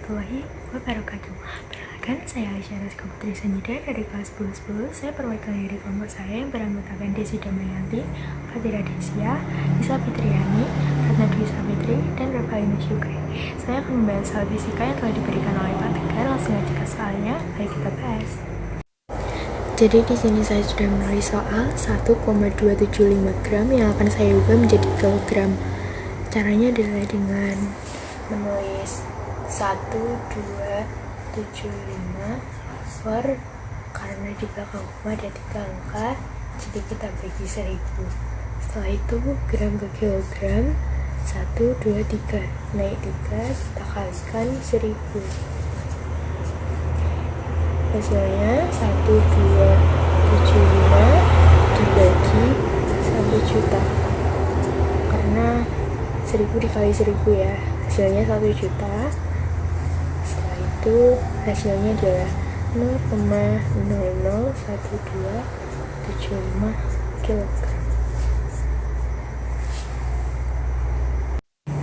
warahmatullahi wabarakatuh. Perkenalkan, saya Aisyah Rizka Putri Sanjida dari kelas 1010. Saya perwakilan dari kelompok saya yang beranggotakan Desi Damayanti, Fatira Desia, Nisa Fitriani, Ratna Dwi Savitri, dan Revalina Syukri. Saya akan membahas soal fisika yang telah diberikan oleh Pak Tegar. Langsung aja ke soalnya, ayo kita bahas. Jadi di sini saya sudah menulis soal 1,275 gram yang akan saya ubah menjadi kilogram. Caranya adalah dengan menulis 1275 per, karena di belakang koma ada 3 angka, jadi kita bagi 1000. Setelah itu gram ke kilogram, 1, 2, 3 naik 3, kita kalikan 1000. Hasilnya 1275 dibagi 1 juta, karena 1000 dikali 1000 ya, hasilnya 1 juta. Setelah itu hasilnya adalah 0,001275 kilogram.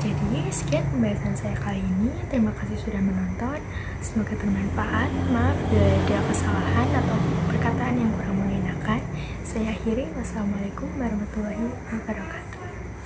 Jadi sekian pembahasan saya kali ini. Terima kasih sudah menonton. Semoga bermanfaat. Maaf bila ada kesalahan atau perkataan yang kurang mengenakan. Saya akhiri. Wassalamualaikum warahmatullahi wabarakatuh.